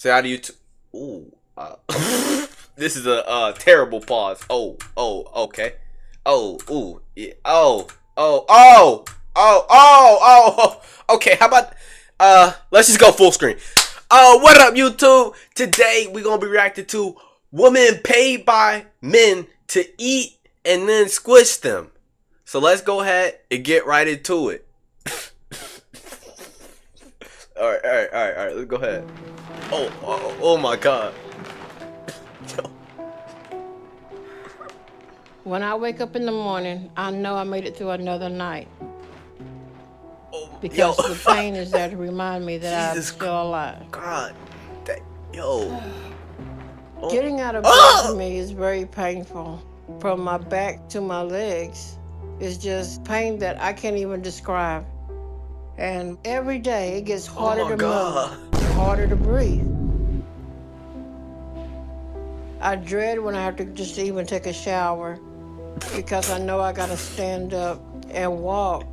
So how do you? Ooh. This is a terrible pause. Okay. Ooh. Yeah. Okay. How about let's just go full screen. What up, YouTube? Today we gonna be reacting to women paid by men to eat and then squish them. So let's go ahead and get right into it. All right. Let's go ahead. Oh my God. When I wake up in the morning, I know I made it through another night. Because the pain is there to remind me that I'm still alive. God. Yo. Getting out of bed for me is very painful. From my back to my legs, it's just pain that I can't even describe. And every day it gets harder to move, harder to breathe. I dread when I have to just even take a shower because I know I gotta stand up and walk,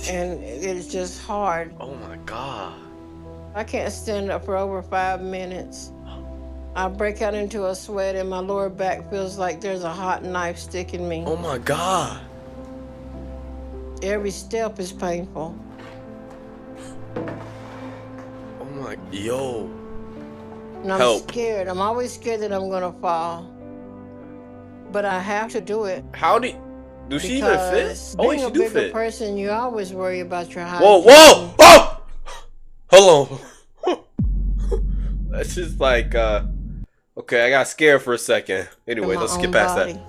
and it's just hard. Oh my God. I can't stand up for over 5 minutes. I break out into a sweat and my lower back feels like there's a hot knife sticking me. Oh my God. Every step is painful. Oh my, yo. And I'm scared. I'm always scared that I'm gonna fall. But I have to do it. How do she even fit? Oh, being she a do bigger fit. person, you always worry about your height. Whoa! Oh! Hold on. That's just like, okay, I got scared for a second. Anyway, let's skip past that.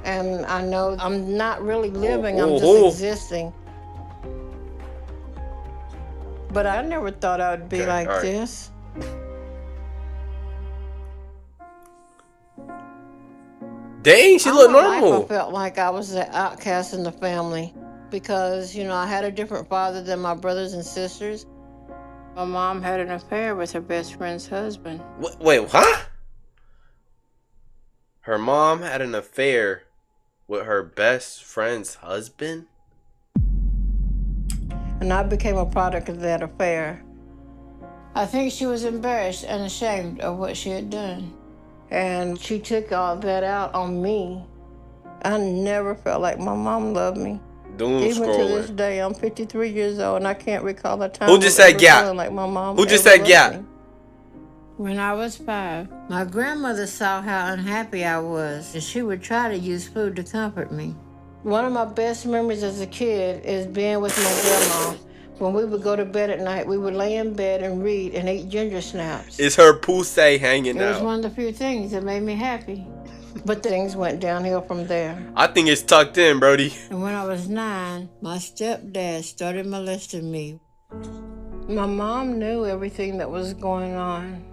And I know I'm not really living, I'm just existing. But I never thought I would be like this. Dang, she looked normal. I felt like I was the outcast in the family because, you know, I had a different father than my brothers and sisters. My mom had an affair with her best friend's husband. Wait, huh? Her mom had an affair with her best friend's husband? And I became a product of that affair. I think she was embarrassed and ashamed of what she had done. And she took all that out on me. I never felt like my mom loved me. Even to this day, I'm 53 years old and I can't recall a time Who just said yeah? Like my mom Who just said yeah? When I was 5, my grandmother saw how unhappy I was, and she would try to use food to comfort me. One of my best memories as a kid is being with my grandma. When we would go to bed at night, we would lay in bed and read and eat ginger snaps. Is her pussy hanging out? It was one of the few things that made me happy. But things went downhill from there. I think it's tucked in, Brody. And when I was 9, my stepdad started molesting me. My mom knew everything that was going on.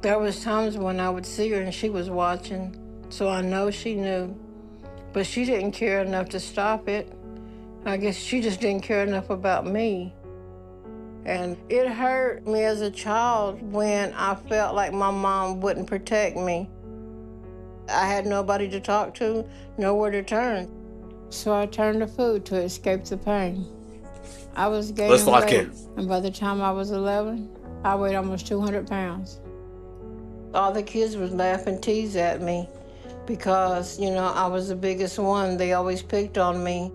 There was times when I would see her and she was watching, so I know she knew. But she didn't care enough to stop it. I guess she just didn't care enough about me. And it hurt me as a child when I felt like my mom wouldn't protect me. I had nobody to talk to, nowhere to turn. So I turned to food to escape the pain. I was gaining weight, and by the time I was 11, I weighed almost 200 pounds. All the kids would laugh and tease at me because, you know, I was the biggest one. They always picked on me.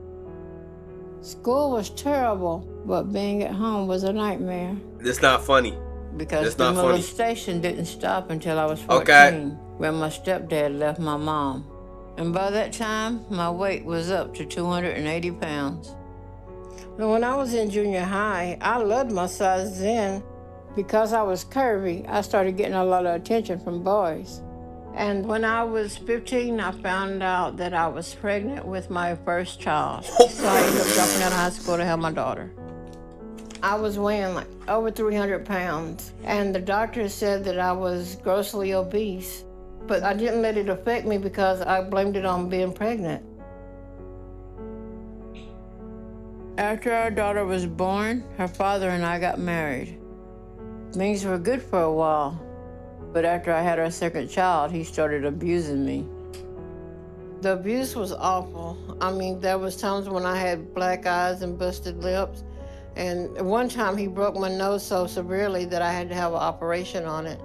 School was terrible, but being at home was a nightmare. It's not funny. Because the molestation didn't stop until I was 14, when my stepdad left my mom. And by that time, my weight was up to 280 pounds. And when I was in junior high, I loved my size then. Because I was curvy, I started getting a lot of attention from boys. And when I was 15, I found out that I was pregnant with my first child. So I ended up dropping out of high school to have my daughter. I was weighing like over 300 pounds, and the doctor said that I was grossly obese. But I didn't let it affect me because I blamed it on being pregnant. After our daughter was born, her father and I got married. Things were good for a while, but after I had our second child, he started abusing me. The abuse was awful. I mean, there was times when I had black eyes and busted lips, And one time he broke my nose so severely that I had to have an operation on it.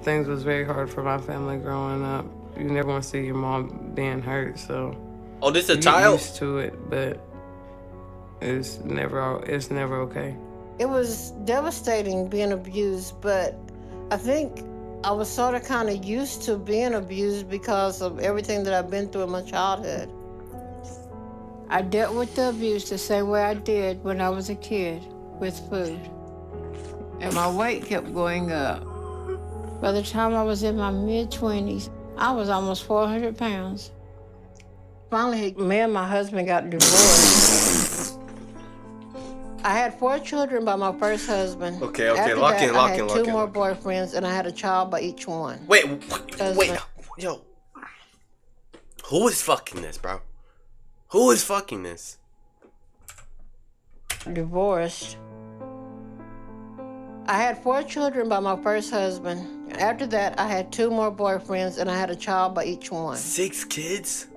Things was very hard for my family growing up. You never want to see your mom being hurt, so Oh, this a you get child? used to it, but it's never okay. It was devastating being abused, but I think I was sort of kind of used to being abused because of everything that I've been through in my childhood. I dealt with the abuse the same way I did when I was a kid, with food. And my weight kept going up. By the time I was in my mid-20s, I was almost 400 pounds. Finally, me and my husband got divorced. I had 4 children by my first husband. Okay, After lock that, in. I had 2 more boyfriends, and I had a child by each one. Wait, yo. Who is fucking this, bro? Who is fucking this? Divorced. I had 4 children by my first husband. After that, I had 2 more boyfriends, and I had a child by each one. 6 kids?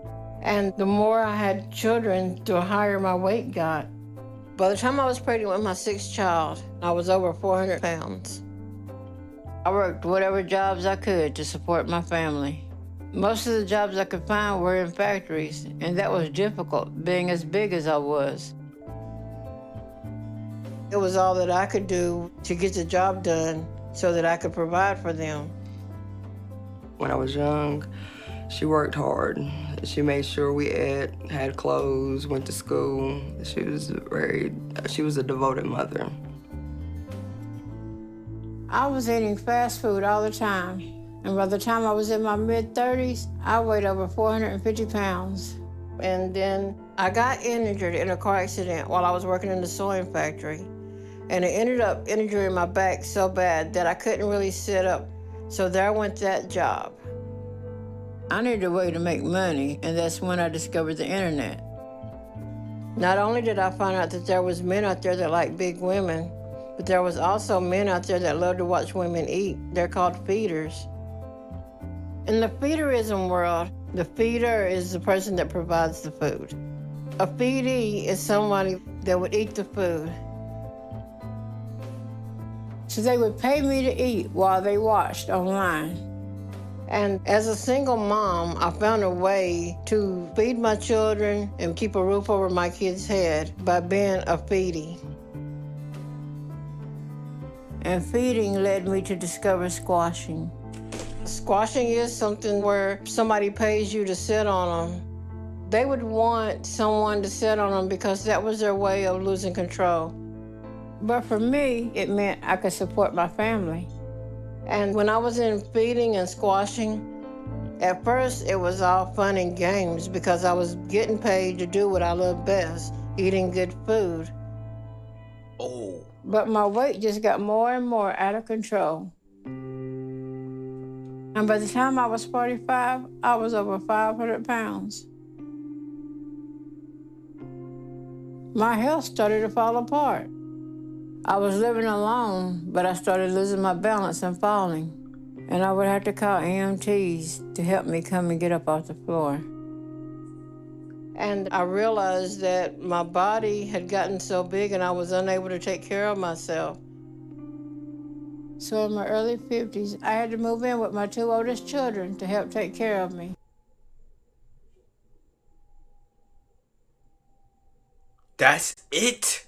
And the more I had children, the higher my weight got. By the time I was pregnant with my 6th child, I was over 400 pounds. I worked whatever jobs I could to support my family. Most of the jobs I could find were in factories, and that was difficult, being as big as I was. It was all that I could do to get the job done so that I could provide for them. When I was young, she worked hard. She made sure we ate, had clothes, went to school. She was a devoted mother. I was eating fast food all the time. And by the time I was in my mid-30s, I weighed over 450 pounds. And then I got injured in a car accident while I was working in the sewing factory. And it ended up injuring my back so bad that I couldn't really sit up. So there went that job. I needed a way to make money, and that's when I discovered the internet. Not only did I find out that there was men out there that like big women, but there was also men out there that love to watch women eat. They're called feeders. In the feederism world, the feeder is the person that provides the food. A feedee is somebody that would eat the food. So they would pay me to eat while they watched online. And as a single mom, I found a way to feed my children and keep a roof over my kids' head by being a feedie. And feeding led me to discover squashing. Squashing is something where somebody pays you to sit on them. They would want someone to sit on them because that was their way of losing control. But for me, it meant I could support my family. And when I was in feeding and squashing, at first it was all fun and games because I was getting paid to do what I love best, eating good food. Oh. But my weight just got more and more out of control. And by the time I was 45, I was over 500 pounds. My health started to fall apart. I was living alone, but I started losing my balance and falling. And I would have to call EMTs to help me come and get up off the floor. And I realized that my body had gotten so big and I was unable to take care of myself. So in my early 50s, I had to move in with my 2 oldest children to help take care of me. That's it?